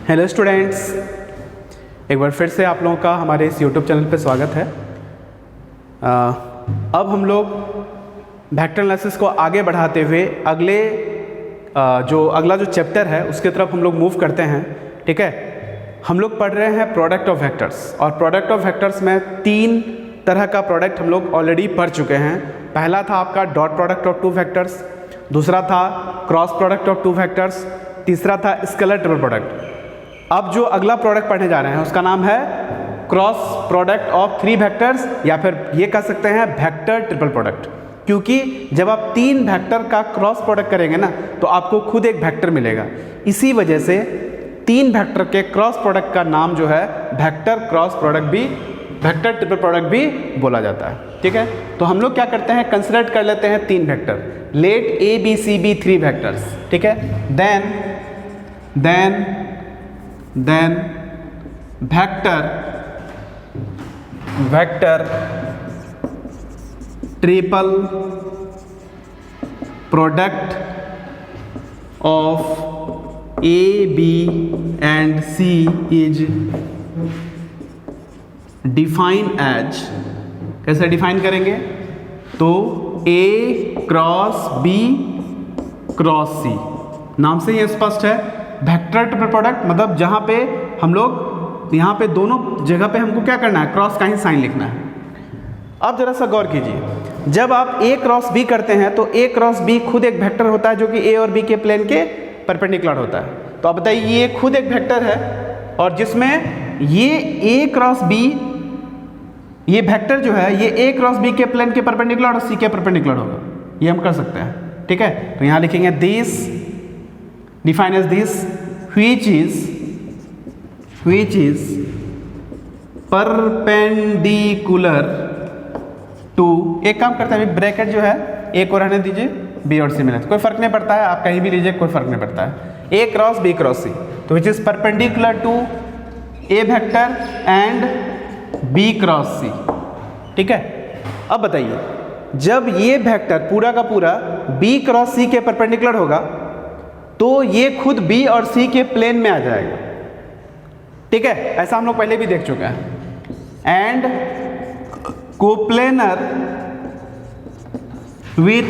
Hello students, एक बार फिर से आप लोगों का हमारे इस यूट्यूब चैनल पे स्वागत है। अब हम लोग वेक्टर एनालिसिस को आगे बढ़ाते हुए अगला जो चैप्टर है उसके तरफ हम लोग मूव करते हैं। ठीक है, हम लोग पढ़ रहे हैं प्रोडक्ट ऑफ वेक्टर्स, और प्रोडक्ट ऑफ वेक्टर्स में 3 तरह का प्रोडक्ट हम लोग ऑलरेडी पढ़ चुके हैं। पहला था आपका डॉट प्रोडक्ट ऑफ 2 वेक्टर्स, दूसरा था क्रॉस प्रोडक्ट ऑफ 2 वेक्टर्स, तीसरा था स्केलर ट्रिपल प्रोडक्ट। अब जो अगला प्रोडक्ट पढ़ने जा रहे हैं उसका नाम है क्रॉस प्रोडक्ट ऑफ 3 वेक्टर्स, या फिर ये कह सकते हैं वेक्टर ट्रिपल प्रोडक्ट, क्योंकि जब आप 3 वेक्टर का क्रॉस प्रोडक्ट करेंगे ना तो आपको खुद एक वेक्टर मिलेगा। इसी वजह से 3 वेक्टर के क्रॉस प्रोडक्ट का नाम जो है वेक्टर क्रॉस प्रोडक्ट भी, वेक्टर ट्रिपल प्रोडक्ट भी बोला जाता है। ठीक है, तो हम लोग क्या करते हैं, कंसिडर कर लेते हैं 3 vector, let A B C be 3 vectors. ठीक है, then vector triple product of A B and C is define as, कैसे डिफाइन करेंगे, तो A cross B cross C, नाम से ये स्पष्ट है। वेक्टर ट्रिपल प्रोडक्ट मतलब जहां पे हम लोग यहाँ पे दोनों जगह पे हमको क्या करना है, क्रॉस का ही साइन लिखना है। अब जरा सा गौर कीजिए, जब आप ए क्रॉस बी करते हैं तो ए क्रॉस बी खुद एक वेक्टर होता है जो कि ए और बी के प्लेन के परपेंडिकुलर होता है। तो आप बताइए, ये खुद एक वेक्टर है और जिसमें ये ए क्रॉस बी, ये वेक्टर जो है ये ए क्रॉस बी के प्लेन के परपेंडिकुलर और सी के परपेंडिकुलर होगा, ये हम कर सकते हैं। ठीक है, तो यहाँ लिखेंगे this, define as this, which is perpendicular to, एक काम करते हैं, ब्रैकेट जो है ए को रहने दीजिए, बी और सी में कोई फर्क नहीं पड़ता है, आप कहीं भी लीजिए कोई फर्क नहीं पड़ता है। A cross B cross C, तो which is perpendicular to A vector and B cross C. ठीक है, अब बताइए, जब ये वेक्टर पूरा का पूरा बी क्रॉस सी के परपेंडिकुलर होगा तो ये खुद बी और सी के प्लेन में आ जाएगा। ठीक है, ऐसा हम लोग पहले भी देख चुके हैं। And coplanar with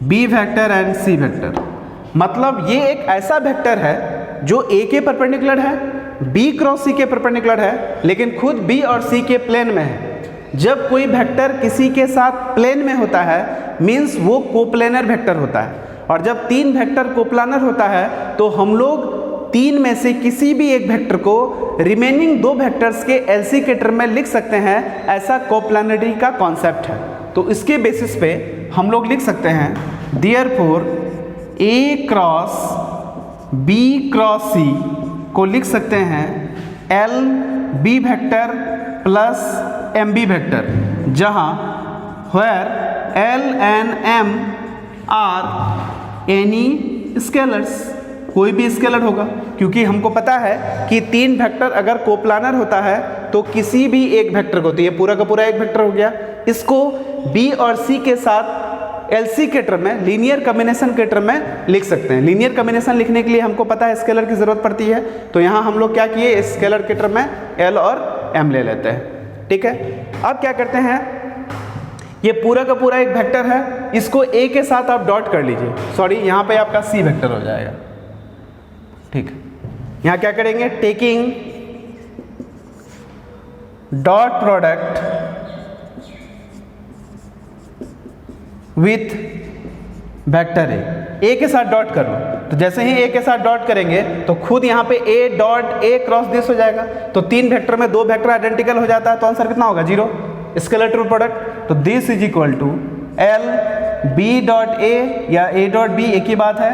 B vector and C vector, मतलब ये एक ऐसा वेक्टर है जो ए के परपेंडिकुलर है, बी क्रॉस सी के परपेंडिकुलर है, लेकिन खुद बी और सी के प्लेन में है। जब कोई वेक्टर किसी के साथ प्लेन में होता है मीन्स वो कोप्लेनर वेक्टर होता है, और जब 3 वेक्टर कोप्लानर होता है तो हम लोग 3 में से किसी भी एक वेक्टर को रिमेनिंग 2 वेक्टर्स के एलसी के टर्म में लिख सकते हैं। ऐसा कोप्लानरिटी का कॉन्सेप्ट है। तो इसके बेसिस पे हम लोग लिख सकते हैं therefore A cross B cross C को लिख सकते हैं L B vector plus M B vector, जहाँ where L and M are any scalars, कोई भी स्केलर होगा, क्योंकि हमको पता है कि 3 वेक्टर अगर कोप्लानर होता है तो किसी भी एक वेक्टर को, तो ये पूरा का पूरा एक वेक्टर हो गया, इसको बी और सी के साथ एलसी के टर्म में, लीनियर कॉम्बिनेशन के टर्म में लिख सकते हैं। लीनियर कॉम्बिनेशन लिखने के लिए हमको पता है स्केलर की जरूरत पड़ती है, तो यहाँ हम लोग क्या किए, स्केलर के टर्म में एल और एम ले लेते हैं। ठीक है, अब क्या करते हैं, ये पूरा का पूरा एक वेक्टर है, इसको ए के साथ आप डॉट कर लीजिए, सॉरी यहाँ पे आपका सी वेक्टर हो जाएगा। ठीक है, यहाँ क्या करेंगे, taking dot product with vector A के साथ डॉट करो, तो जैसे ही ए के साथ डॉट करेंगे तो खुद यहाँ पे ए डॉट ए क्रॉस दिस हो जाएगा, तो 3 वेक्टर में 2 वेक्टर आइडेंटिकल हो जाता है, तो आंसर कितना होगा, 0। स्केलर ट्रिपल प्रोडक्ट, तो this is equal to L B dot A या ए डॉट बी, एक ही बात है,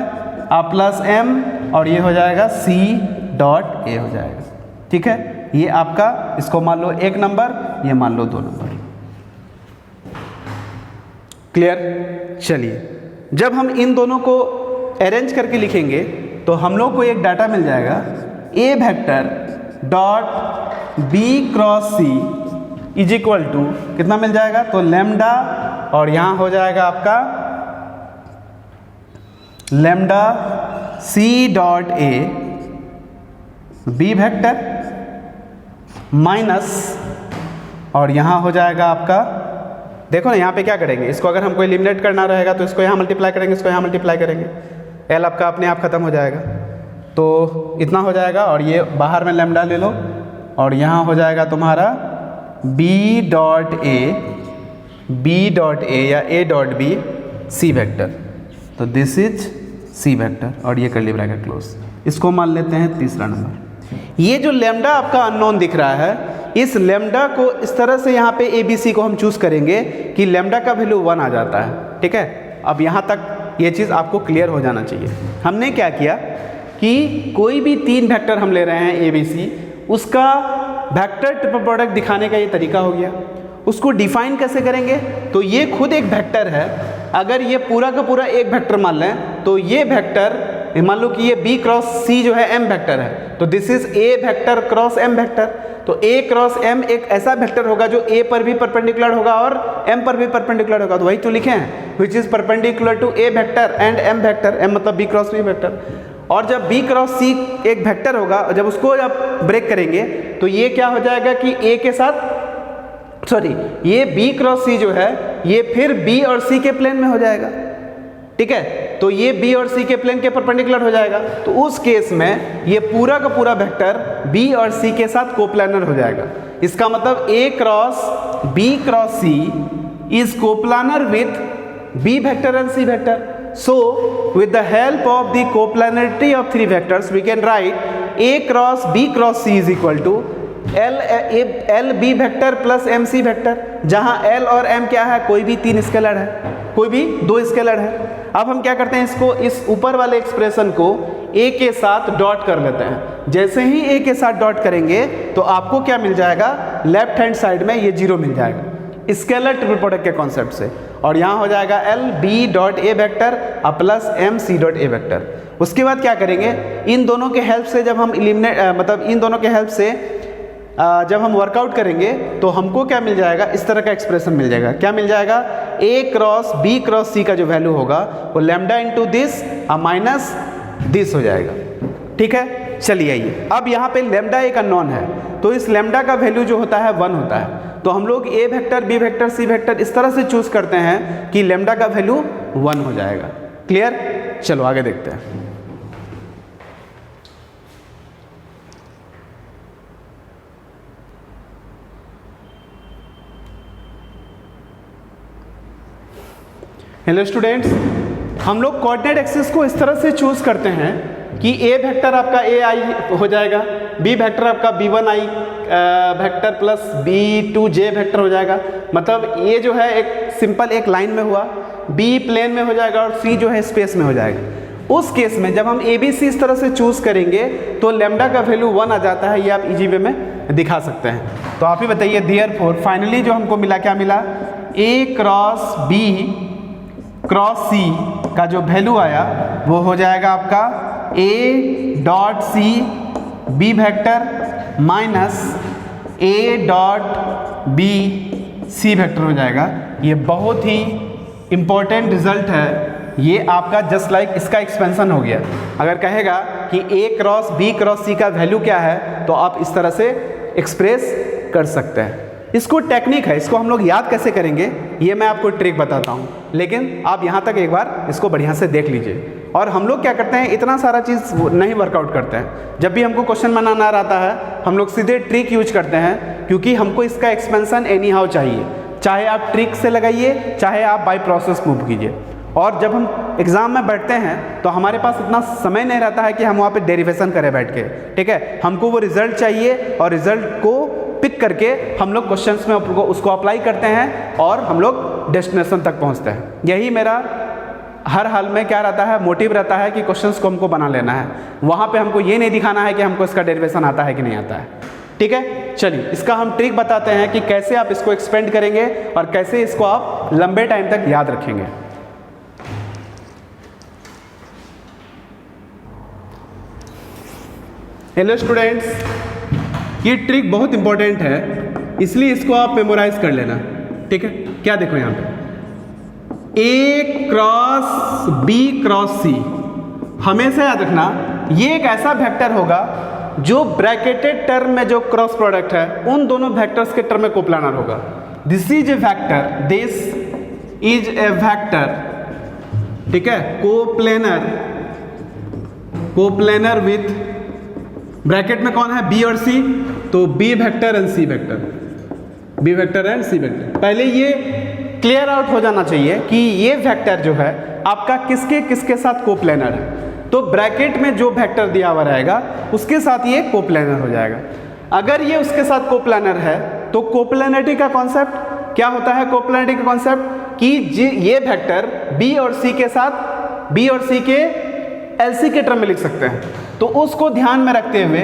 आप प्लस एम और ये हो जाएगा सी डॉट ए हो जाएगा। ठीक है, ये आपका, इसको मान लो 1 नंबर, ये मान लो 2 नंबर। क्लियर? चलिए, जब हम इन दोनों को अरेंज करके लिखेंगे तो हम लोग को एक डाटा मिल जाएगा, A vector dot B cross C is equal to कितना मिल जाएगा, तो लैम्डा, और यहाँ हो जाएगा आपका lambda C dot A B vector minus, और यहाँ हो जाएगा आपका, देखो ना यहाँ पे क्या करेंगे, इसको अगर हमको एलिमिनेट करना रहेगा तो इसको यहाँ मल्टीप्लाई करेंगे, इसको यहाँ मल्टीप्लाई करेंगे, एल आपका अपने आप ख़त्म हो जाएगा, तो इतना हो जाएगा। और ये बाहर में लेमडा ले लो, और यहाँ हो जाएगा तुम्हारा बी डॉट ए या A dot B C vector, तो दिस इज सी वेक्टर, और ये कर्ली ब्रैकेट क्लोज। इसको मान लेते हैं तीसरा नंबर। ये जो लेमडा आपका अननोन दिख रहा है, इस लेमडा को इस तरह से यहाँ पे ए बी सी को हम चूज़ करेंगे कि लेमडा का वैल्यू 1 आ जाता है। ठीक है, अब यहाँ तक ये चीज़ आपको क्लियर हो जाना चाहिए। हमने क्या किया कि कोई भी 3 वेक्टर हम ले रहे हैं ए बी सी, उसका वेक्टर ट्रिपल प्रोडक्ट दिखाने का ये तरीका हो गया। उसको डिफाइन कैसे करेंगे, तो ये खुद एक वेक्टर है। अगर ये पूरा का पूरा एक वेक्टर मान लें तो ये वेक्टर, मान लो कि ये b क्रॉस c जो है m वेक्टर है, तो this is a vector cross m vector. तो a क्रॉस m एक ऐसा वेक्टर होगा जो a पर भी परपेंडिकुलर होगा और m पर भी परपेंडिकुलर होगा, तो वही तो लिखे हैं, which is perpendicular to a vector and m vector, m मतलब b क्रॉस b वेक्टर। और जब b क्रॉस c एक वेक्टर होगा, जब उसको जब ब्रेक करेंगे तो ये क्या हो जाएगा कि a के साथ, सॉरी, ये b क्रॉस c जो है ये फिर b और c के प्लेन में हो जाएगा। ठीक है, तो ये b और c के प्लेन के परपेंडिकुलर हो जाएगा, तो उस केस में ये पूरा का पूरा वेक्टर b और c के साथ कोप्लानर हो जाएगा। इसका मतलब a cross b cross c is coplanar with b vector and c vector. So with the help of the coplanarity of 3 vectors we can write a cross b cross c is equal to l b vector plus m c vector, जहां l और m क्या है, कोई भी 3 scalar है, कोई भी 2 scalar है। अब हम क्या करते हैं, इसको इस ऊपर वाले एक्सप्रेशन को a के साथ डॉट कर लेते हैं। जैसे ही a के साथ डॉट करेंगे तो आपको क्या मिल जाएगा, लेफ्ट हैंड साइड में ये 0 मिल जाएगा स्केलर ट्रिपल प्रोडक्ट के कॉन्सेप्ट से, और यहाँ हो जाएगा L B dot A vector plus M C dot A vector. उसके बाद क्या करेंगे, इन दोनों के हेल्प से जब हम मतलब इन दोनों के हेल्प से जब हम वर्कआउट करेंगे तो हमको क्या मिल जाएगा, इस तरह का एक्सप्रेशन मिल जाएगा। क्या मिल जाएगा, ए क्रॉस बी क्रॉस सी का जो वैल्यू होगा वो lambda into this minus this हो जाएगा। ठीक है, चलिए आइए, अब यहाँ पे लेमडा एक अननोन है, तो इस लेमडा का वैल्यू जो होता है 1 होता है। तो हम लोग A vector B vector C vector इस तरह से चूज करते हैं कि लेमडा का वैल्यू 1 हो जाएगा। क्लियर, चलो आगे देखते हैं। हेलो स्टूडेंट्स, हम लोग कोऑर्डिनेट एक्सिस को इस तरह से चूज करते हैं कि ए वेक्टर आपका ए आई हो जाएगा, बी वेक्टर आपका B one I vector plus B two J vector हो जाएगा। मतलब ये जो है एक सिंपल एक लाइन में हुआ, बी प्लेन में हो जाएगा और सी जो है स्पेस में हो जाएगा। उस केस में जब हम ए बी सी इस तरह से चूज करेंगे तो लेमडा का वैल्यू 1 आ जाता है। ये आप इजी वे में दिखा सकते हैं। तो आप ही बताइए, देयरफॉर फाइनली जो हमको मिला, क्या मिला, A cross B cross C का जो वैल्यू आया वो हो जाएगा आपका A dot C B vector minus A dot B C vector हो जाएगा। ये बहुत ही इम्पोर्टेंट रिजल्ट है। ये आपका जस्ट लाइक इसका एक्सपेंशन हो गया। अगर कहेगा कि A cross B cross C का वैल्यू क्या है तो आप इस तरह से एक्सप्रेस कर सकते हैं। इसको टेक्निक है, इसको हम लोग याद कैसे करेंगे ये मैं आपको ट्रिक बताता हूँ, लेकिन आप यहाँ तक एक बार इसको बढ़िया से देख लीजिए। और हम लोग क्या करते हैं, इतना सारा चीज़ नहीं वर्कआउट करते हैं। जब भी हमको क्वेश्चन बनाना रहता है हम लोग सीधे ट्रिक यूज करते हैं, क्योंकि हमको इसका एक्सपेंशन एनी हाउ चाहिए। चाहे आप ट्रिक से लगाइए, चाहे आप बाय प्रोसेस मूव कीजिए। और जब हम एग्ज़ाम में बैठते हैं तो हमारे पास इतना समय नहीं रहता है कि हम वहाँ पे डेरिवेशन करें बैठ के। ठीक है, हमको वो रिजल्ट चाहिए और रिजल्ट को पिक करके हम लोग क्वेश्चंस में उसको अप्लाई करते हैं और हम लोग डेस्टिनेशन तक पहुँचते हैं। यही मेरा हर हाल में क्या रहता है, मोटिव रहता है कि क्वेश्चंस को हमको बना लेना है। वहाँ पे हमको ये नहीं दिखाना है कि हमको इसका डेरिवेशन आता है कि नहीं आता है। ठीक है, चलिए इसका हम ट्रिक बताते हैं कि कैसे आप इसको एक्सपेंड करेंगे और कैसे इसको आप लंबे टाइम तक याद रखेंगे। हेलो स्टूडेंट्स, ये ट्रिक बहुत इंपॉर्टेंट है, इसलिए इसको आप मेमोराइज कर लेना। ठीक है, क्या देखो यहाँ पे, ए क्रॉस बी क्रॉस सी हमेशा याद रखना ये एक ऐसा वेक्टर होगा जो ब्रैकेटेड टर्म में जो क्रॉस प्रोडक्ट है उन दोनों वेक्टर्स के टर्म में कोप्लानर होगा। This is A vector, this is A vector, ठीक है, कोप्लेनर विथ ब्रैकेट में कौन है, बी और सी, तो B vector and C vector, B vector and C vector. पहले ये क्लियर आउट हो जाना चाहिए कि ये वेक्टर जो है आपका किसके किसके साथ कोप्लेनर है। तो ब्रैकेट में जो वेक्टर दिया हुआ रहेगा उसके साथ ये कोप्लेनर हो जाएगा। अगर ये उसके साथ कोप्लेनर है तो कोप्लेनरिटी का कॉन्सेप्ट क्या होता है, कोप्लेनरिटी का कॉन्सेप्ट कि ये वेक्टर बी और सी के साथ, बी और सी के एलसी के टर्म में लिख सकते हैं। तो उसको ध्यान में रखते हुए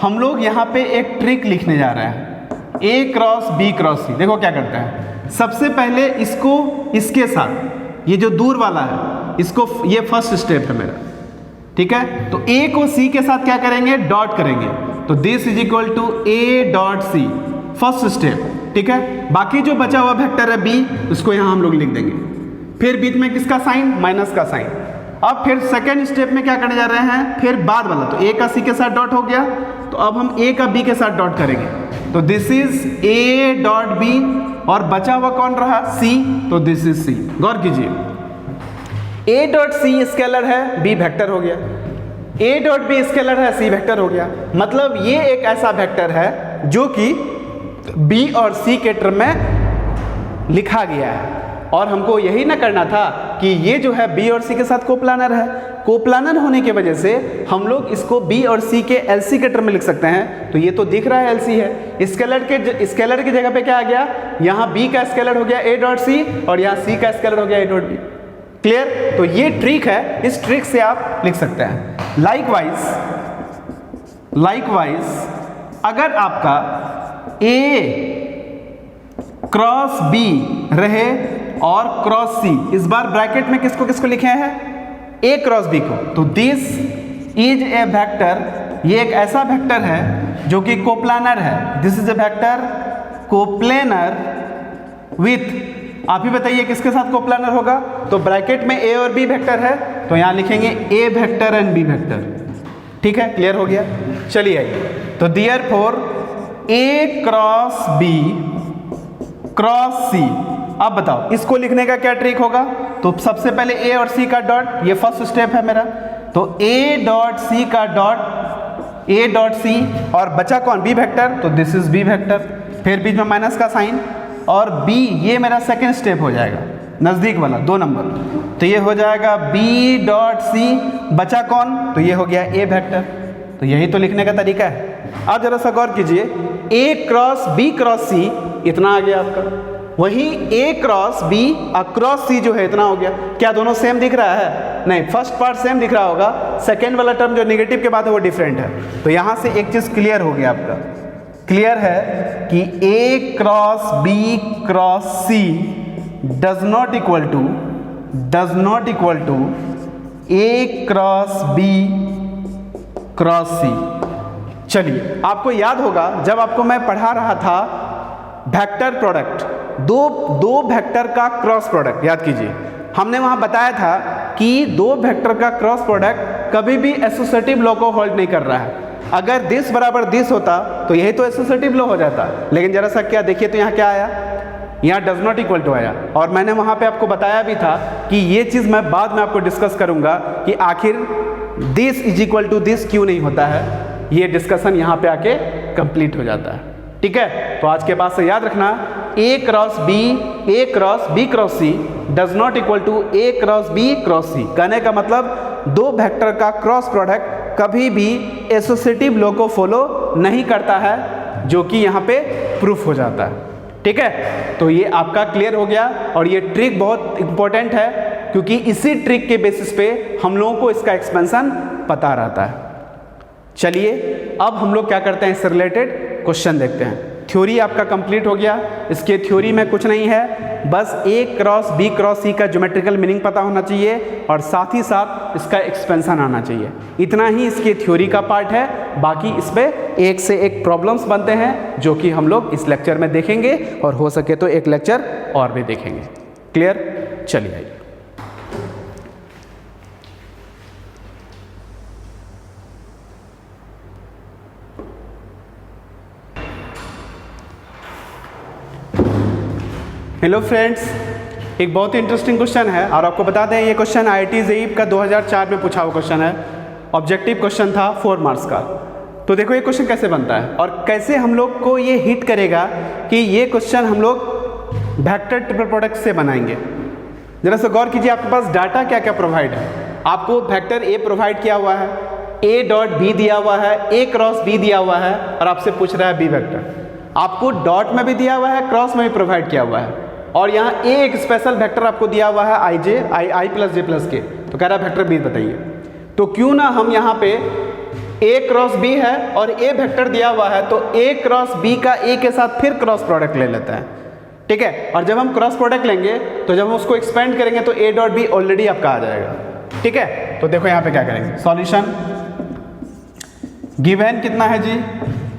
हम लोग यहाँ पे एक ट्रिक लिखने जा रहे हैं, ए क्रॉस बी क्रॉस सी। देखो क्या करते हैं, सबसे पहले इसको इसके साथ, ये जो दूर वाला है इसको, ये फर्स्ट स्टेप है मेरा, ठीक है। तो ए को सी के साथ क्या करेंगे, डॉट करेंगे, तो this is equal to A dot C, first step, ठीक है। बाकी जो बचा हुआ वेक्टर है बी, उसको यहाँ हम लोग लिख देंगे। फिर बीच में किसका साइन, माइनस का साइन। अब फिर सेकेंड स्टेप में क्या करने जा रहे हैं, फिर बाद वाला, तो ए का सी के साथ डॉट हो गया, तो अब हम ए का बी के साथ डॉट करेंगे, तो this is A dot B, और बचा हुआ कौन रहा, सी, तो दिस इज सी। गौर कीजिए, ए डॉट सी स्केलर है, बी वेक्टर हो गया, ए डॉट बी स्केलर है, सी वेक्टर हो गया। मतलब ये एक ऐसा वेक्टर है जो कि बी और सी के टर्म में लिखा गया है, और हमको यही ना करना था कि ये जो है बी और सी के साथ कोप्लानर है। कोप्लानर होने की वजह से हम लोग इसको बी और सी के एलसी के टर्म में लिख सकते हैं। तो ये तो दिख रहा है एलसी है, स्केलर की जगह पे क्या आ गया, यहाँ बी का स्केलर हो गया ए डॉट सी, और यहाँ सी का स्केलर हो गया ए डॉट बी। क्लियर? तो ये ट्रिक है, इस ट्रिक से आप लिख सकते हैं। लाइकवाइज अगर आपका ए क्रॉस बी रहे और क्रॉस सी, इस बार ब्रैकेट में किसको किसको लिखे हैं, ए क्रॉस बी को, तो दिस इज ए वेक्टर, ये एक ऐसा वेक्टर है जो कि कोप्लानर है। This is A vector coplanar with, आप ही बताइए किसके साथ कोप्लानर होगा, तो ब्रैकेट में ए और बी वेक्टर है, तो यहां लिखेंगे A vector and B vector, ठीक है। क्लियर हो गया? चलिए आइए, तो therefore A cross B cross सी। अब बताओ इसको लिखने का क्या ट्रिक होगा, तो सबसे पहले ए और सी का डॉट, ये फर्स्ट स्टेप है मेरा, तो ए डॉट सी का डॉट, ए डॉट सी, और बचा कौन, बी वेक्टर, तो दिस इज बी वेक्टर, फिर बीच में माइनस का साइन, और बी ये मेरा सेकेंड स्टेप हो जाएगा, नज़दीक वाला 2 नंबर, तो ये हो जाएगा बी डॉट सी, बचा कौन, तो ये हो गया ए वेक्टर। तो यही तो लिखने का तरीका है। अब जरा सा गौर कीजिए, ए क्रॉस बी क्रॉस सी इतना आ गया आपका, वहीं ए क्रॉस बी अक्रॉस सी जो है इतना हो गया। क्या दोनों सेम दिख रहा है? नहीं, फर्स्ट पार्ट सेम दिख रहा होगा, सेकेंड वाला टर्म जो नेगेटिव के बाद है वो डिफरेंट है। तो यहाँ से एक चीज़ क्लियर हो गया आपका, क्लियर है कि A cross B cross C does not equal to A cross B cross C. चलिए, आपको याद होगा जब आपको मैं पढ़ा रहा था वेक्टर प्रोडक्ट, दो वेक्टर का क्रॉस प्रोडक्ट, याद कीजिए, हमने वहां बताया था कि दो वेक्टर का क्रॉस प्रोडक्ट कभी भी एसोसिएटिव लॉ को होल्ड नहीं कर रहा है। अगर दिस बराबर दिस होता तो यही तो एसोसिएटिव लॉ हो जाता, लेकिन जरा सा क्या देखिए, तो यहाँ क्या आया, यहाँ डज नॉट इक्वल टू आया। और मैंने वहाँ पे आपको बताया भी था कि ये चीज़ मैं बाद में आपको डिस्कस करूँगा कि आखिर this is equal to this क्यों नहीं होता है। ये डिस्कशन यहाँ पे आके कंप्लीट हो जाता है, ठीक है। तो आज के बाद से याद रखना, A cross B cross C does not equal to A cross B cross C. कहने का मतलब दो वेक्टर का क्रॉस प्रोडक्ट कभी भी एसोसिएटिव लॉ को फॉलो नहीं करता है, जो कि यहाँ पे प्रूफ हो जाता है, ठीक है। तो ये आपका क्लियर हो गया, और ये ट्रिक बहुत इंपॉर्टेंट है क्योंकि इसी ट्रिक के बेसिस पे हम लोगों को इसका एक्सपेंशन पता रहता है। चलिए अब हम लोग क्या करते हैं, इससे रिलेटेड क्वेश्चन देखते हैं। थ्योरी आपका कंप्लीट हो गया। इसके थ्योरी में कुछ नहीं है, बस ए क्रॉस बी क्रॉस सी का ज्योमेट्रिकल मीनिंग पता होना चाहिए और साथ ही साथ इसका एक्सपेंशन आना चाहिए। इतना ही इसके थ्योरी का पार्ट है। बाकी इस पर एक से एक प्रॉब्लम्स बनते हैं जो कि हम लोग इस लेक्चर में देखेंगे, और हो सके तो एक लेक्चर और भी देखेंगे। क्लियर? चलिए आइए। हेलो फ्रेंड्स, एक बहुत ही इंटरेस्टिंग क्वेश्चन है और आपको बता दें ये क्वेश्चन IIT JEE का 2004 में पूछा हुआ क्वेश्चन है। ऑब्जेक्टिव क्वेश्चन था 4 मार्क्स का। तो देखो ये क्वेश्चन कैसे बनता है और कैसे हम लोग को ये हिट करेगा कि ये क्वेश्चन हम लोग वेक्टर ट्रिपल प्रोडक्ट से बनाएंगे। जरा सा गौर कीजिए, आपके पास डाटा क्या क्या प्रोवाइड है। आपको वेक्टर ए प्रोवाइड किया हुआ है, ए डॉट बी दिया हुआ है, ए क्रॉस बी दिया हुआ है और आपसे पूछ रहा है बी वेक्टर। आपको डॉट में भी दिया हुआ है, क्रॉस में भी प्रोवाइड किया हुआ है और यहाँ ए एक स्पेशल वेक्टर आपको दिया हुआ है आई प्लस जे प्लस के। तो कह रहा है वेक्टर बी बताइए। तो क्यों ना हम यहाँ पे ए क्रॉस बी है और ए वेक्टर दिया हुआ है तो ए क्रॉस बी का ए के साथ फिर क्रॉस प्रोडक्ट ले लेते हैं, ठीक है। और जब हम क्रॉस प्रोडक्ट लेंगे तो जब हम उसको एक्सपेंड करेंगे तो ए डॉट बी ऑलरेडी आपका आ जाएगा, ठीक है। तो देखो यहाँ पे क्या करेंगे, सॉल्यूशन गिवन कितना है जी,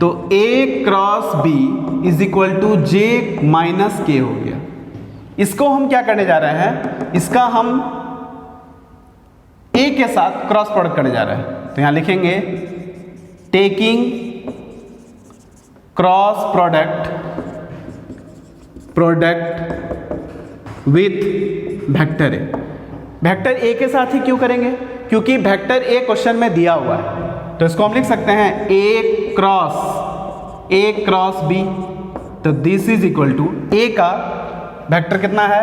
तो A cross B is equal to J minus K हो गया। इसको हम क्या करने जा रहे हैं, इसका हम ए के साथ क्रॉस प्रोडक्ट करने जा रहे हैं। तो यहां लिखेंगे taking cross product with vector A. Vector A के साथ ही क्यों करेंगे, क्योंकि वेक्टर ए क्वेश्चन में दिया हुआ है। तो इसको हम लिख सकते हैं ए क्रॉस बी। तो दिस इज इक्वल टू ए का वेक्टर कितना है,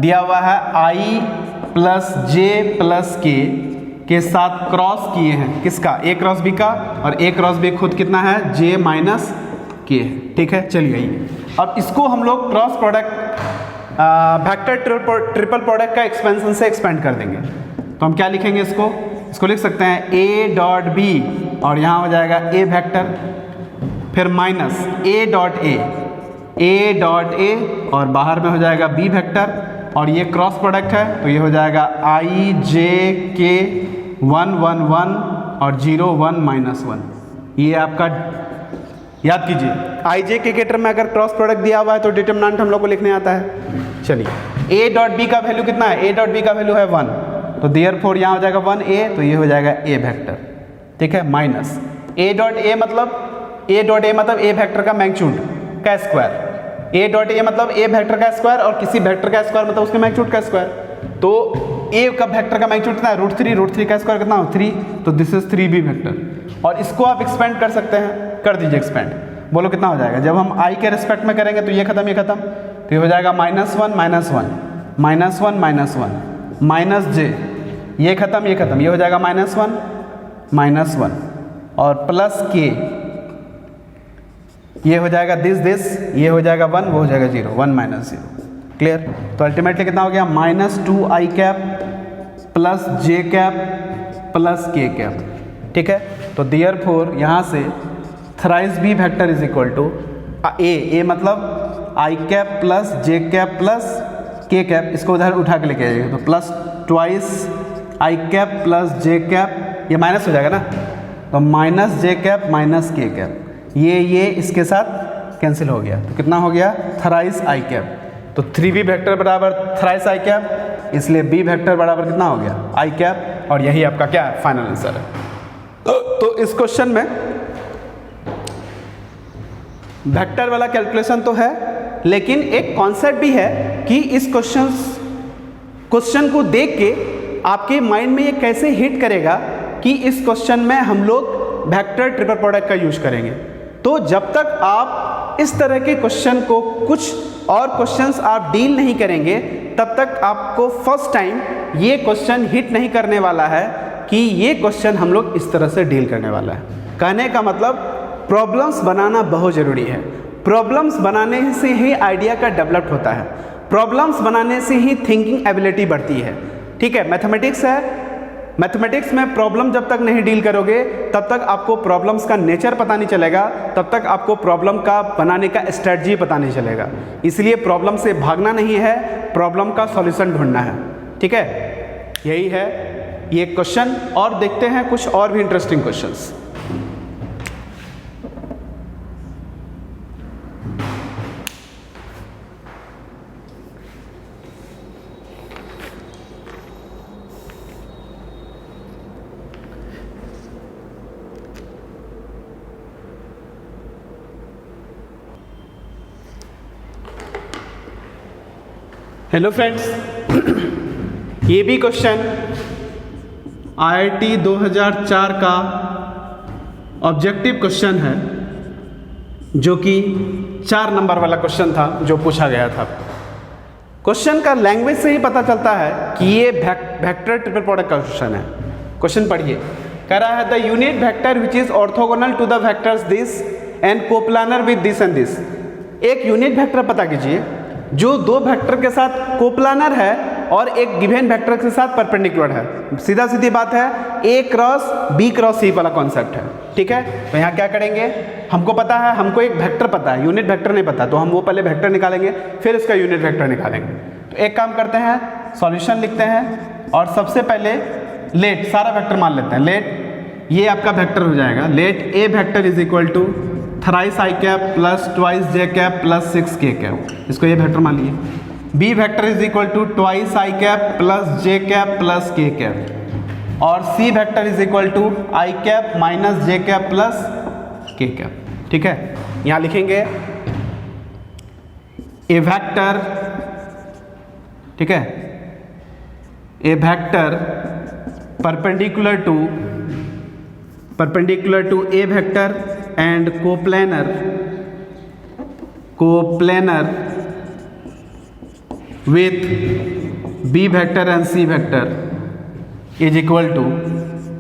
दिया हुआ है आई प्लस जे प्लस के साथ क्रॉस किए हैं किसका, ए क्रॉस बी का, और ए क्रॉस बी खुद कितना है, जे माइनस के, ठीक है। चलिए अब इसको हम लोग cross product vector triple product का एक्सपेंशन से एक्सपेंड कर देंगे। तो हम क्या लिखेंगे, इसको लिख सकते हैं ए डॉट बी और यहाँ हो जाएगा ए वेक्टर, फिर माइनस ए डॉट ए और बाहर में हो जाएगा बी वेक्टर, और ये क्रॉस प्रोडक्ट है तो ये हो जाएगा आई जे के 1 1 1 और 0 1 माइनस 1। ये आपका याद कीजिए, आई जे के टर्म में अगर क्रॉस प्रोडक्ट दिया हुआ है तो डिटरमिनेंट हम लोग को लिखने आता है। चलिए ए डॉट बी का वैल्यू कितना है, ए डॉट बी का वैल्यू है 1, तो देयरफॉर यहाँ हो जाएगा 1 ए, तो ये हो जाएगा ए वेक्टर, ठीक है, माइनस ए डॉट ए मतलब ए वेक्टर का मैग्नीट्यूड का स्क्वायर, ए डॉट ए मतलब ए वेक्टर का स्क्वायर और किसी वेक्टर का स्क्वायर मतलब उसके मैग्नीट्यूड का स्क्वायर। तो ए का वेक्टर का मैग्नीट्यूड कितना है, √3 का स्क्वायर कितना हो 3, तो दिस इज 3b वेक्टर। और इसको आप एक्सपेंड कर सकते हैं, कर दीजिए एक्सपेंड, बोलो कितना हो जाएगा। जब हम आई के रिस्पेक्ट में करेंगे तो ये खत्म तो ये हो जाएगा -1 माइनस जे, ये खत्म ये हो जाएगा -1 और प्लस के, ये हो जाएगा दिस, ये हो जाएगा 1, वो हो जाएगा 0, 1 माइनस 0, क्लियर। तो अल्टीमेटली कितना हो गया, -2i cap plus J cap plus K cap, ठीक है। तो देयरफॉर यहाँ से thrice B vector is equal to A मतलब I cap plus J cap plus K cap, इसको उधर उठा के लेके आइएगा तो plus twice I cap plus J cap, ये माइनस हो जाएगा ना, तो minus J cap minus K cap, ये इसके साथ कैंसिल हो गया, तो कितना हो गया, थ्राइस आई कैप। तो 3b वेक्टर बराबर थ्राइस आई कैप, इसलिए b वेक्टर बराबर कितना हो गया, आई कैप, और यही आपका क्या है, फाइनल आंसर है। तो इस क्वेश्चन में वेक्टर वाला कैलकुलेशन तो है, लेकिन एक कॉन्सेप्ट भी है कि इस क्वेश्चन को देख के आपके माइंड में ये कैसे हिट करेगा कि इस क्वेश्चन में हम लोग वेक्टर ट्रिपल प्रोडक्ट का यूज करेंगे। तो जब तक आप इस तरह के क्वेश्चन को, कुछ और क्वेश्चंस आप डील नहीं करेंगे, तब तक आपको फर्स्ट टाइम ये क्वेश्चन हिट नहीं करने वाला है कि ये क्वेश्चन हम लोग इस तरह से डील करने वाला है। कहने का मतलब प्रॉब्लम्स बनाना बहुत ज़रूरी है। प्रॉब्लम्स बनाने से ही आइडिया का डेवलप होता है, प्रॉब्लम्स बनाने से ही थिंकिंग एबिलिटी बढ़ती है, ठीक है। मैथमेटिक्स है, मैथमेटिक्स में प्रॉब्लम जब तक नहीं डील करोगे तब तक आपको प्रॉब्लम्स का नेचर पता नहीं चलेगा, तब तक आपको प्रॉब्लम का बनाने का स्ट्रेटजी पता नहीं चलेगा। इसलिए प्रॉब्लम से भागना नहीं है, प्रॉब्लम का सॉल्यूशन ढूंढना है, ठीक है। यही है ये क्वेश्चन, और देखते हैं कुछ और भी इंटरेस्टिंग क्वेश्चंस। हेलो फ्रेंड्स, ये भी क्वेश्चन IIT 2004 का ऑब्जेक्टिव क्वेश्चन है, जो कि 4 नंबर वाला क्वेश्चन था जो पूछा गया था। क्वेश्चन का लैंग्वेज से ही पता चलता है कि ये वेक्टर ट्रिपल प्रोडक्ट का क्वेश्चन है। क्वेश्चन पढ़िए, कह रहा है the unit vector which is orthogonal to the vectors this and coplanar with this and this. एक यूनिट वेक्टर पता कीजिए जो 2 वेक्टर के साथ कोप्लानर है और एक गिवन वेक्टर के साथ परपेंडिकुलर है। सीधा सीधी बात है, A cross B cross C वाला कॉन्सेप्ट है। ठीक है, तो यहाँ क्या करेंगे, हमको पता है, हमको एक वेक्टर पता है, यूनिट वेक्टर नहीं पता, तो हम वो पहले वेक्टर निकालेंगे फिर इसका यूनिट वेक्टर निकालेंगे। तो एक काम करते हैं, सॉल्यूशन लिखते हैं और सबसे पहले लेट सारा वेक्टर मान लेते हैं। लेट ये आपका वेक्टर हो जाएगा, let A vector is equal to thrice I cap plus twice J cap plus 6K cap, इसको ये वेक्टर मान लिए। B vector is equal to twice I cap plus J cap plus K cap और C vector is equal to I cap minus J cap plus K cap. ठीक है, यहाँ लिखेंगे A vector, ठीक है, A vector perpendicular to A vector and coplanar with B vector and C vector is equal to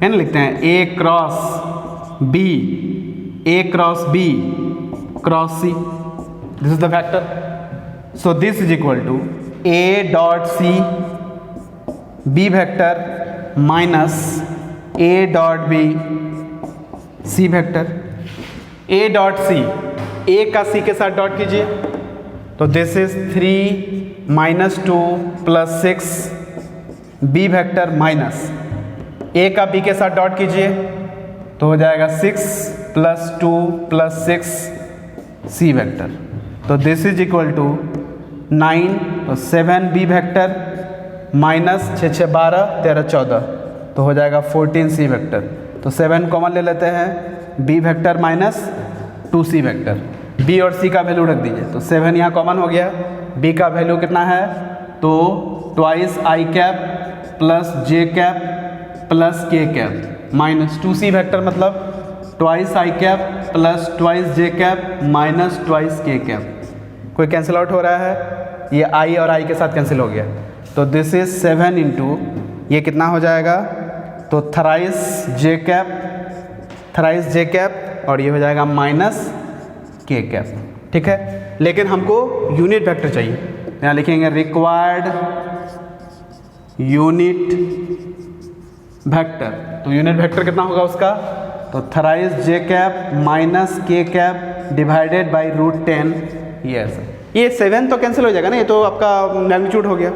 n लिखते हैं A cross B cross C। this is the vector, so this is equal to A dot C B vector minus A dot B C vector। A dot C, A का C के साथ dot कीजिए, तो this is 3 minus 2 plus 6 B vector minus A का B के साथ dot कीजिए, तो हो जाएगा 6 प्लस 2 प्लस 6 C वेक्टर। तो दिस इज इक्वल टू 9, तो 7 B वेक्टर माइनस 6 6 12 13 14, तो हो जाएगा 14 C वेक्टर। तो 7 कॉमन ले लेते हैं, B vector minus 2C vector, B और C का वैल्यू रख दीजिए, तो 7 यहाँ कॉमन हो गया। B का वैल्यू कितना है, तो twice I cap plus J cap plus K cap minus 2C vector मतलब twice I cap plus twice J cap minus twice K cap. कोई कैंसिल आउट हो रहा है, ये I और I के साथ कैंसिल हो गया, तो दिस इज 7 इंटू ये कितना हो जाएगा, तो थ्राइस J कैप और ये हो जाएगा माइनस K कैप। ठीक है, लेकिन हमको यूनिट वेक्टर चाहिए, यहाँ लिखेंगे रिक्वायर्ड यूनिट वेक्टर। तो यूनिट वेक्टर कितना होगा उसका, तो thrice J cap minus K cap divided by root 10। ये 7 तो कैंसिल हो जाएगा ना, ये तो आपका मैग्नीट्यूड हो गया,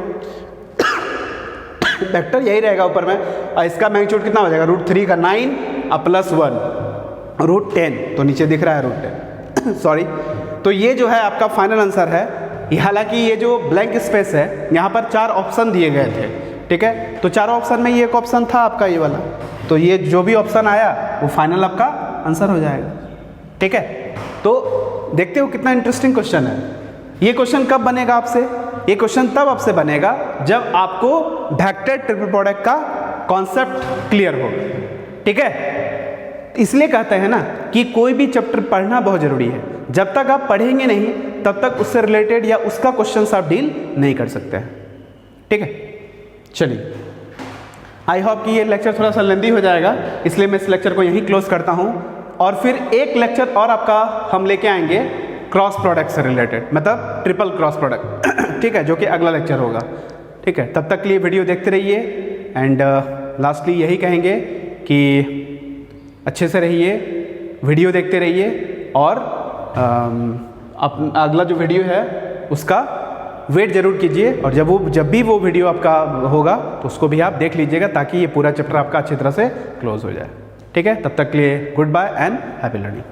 वेक्टर यही रहेगा ऊपर में, और इसका मैग्नीट्यूड कितना हो जाएगा, रूट 3 का 9 प्लस 1 रूट 10, तो नीचे दिख रहा है रूट 10 सॉरी। तो ये जो है आपका फाइनल आंसर है। हालांकि ये जो ब्लैंक स्पेस है, यहाँ पर 4 ऑप्शन दिए गए थे। ठीक है, तो 4 ऑप्शन में ये एक ऑप्शन था आपका ये वाला, तो ये जो भी ऑप्शन आया वो फाइनल आपका आंसर हो जाएगा। ठीक है, तो देखते हो कितना इंटरेस्टिंग क्वेश्चन है। ये क्वेश्चन कब बनेगा आपसे, ये क्वेश्चन तब आपसे बनेगा जब आपको वेक्टर ट्रिपल प्रोडक्ट का कॉन्सेप्ट क्लियर हो। ठीक है, इसलिए कहते हैं ना कि कोई भी चैप्टर पढ़ना बहुत ज़रूरी है। जब तक आप पढ़ेंगे नहीं तब तक उससे रिलेटेड या उसका क्वेश्चन आप डील नहीं कर सकते हैं। ठीक है, चलिए, आई होप कि ये लेक्चर थोड़ा सा लेंदी हो जाएगा, इसलिए मैं इस लेक्चर को यहीं क्लोज करता हूँ, और फिर एक लेक्चर और आपका हम लेके आएंगे क्रॉस प्रोडक्ट से रिलेटेड, मतलब ट्रिपल क्रॉस प्रोडक्ट। ठीक है, जो कि अगला लेक्चर होगा। ठीक है, तब तक के लिए वीडियो देखते रहिए, एंड लास्टली यही कहेंगे कि अच्छे से रहिए, वीडियो देखते रहिए, और अगला जो वीडियो है उसका वेट जरूर कीजिए, और जब भी वो वीडियो आपका होगा तो उसको भी आप देख लीजिएगा, ताकि ये पूरा चैप्टर आपका अच्छी तरह से क्लोज हो जाए। ठीक है, तब तक के लिए goodbye and happy learning.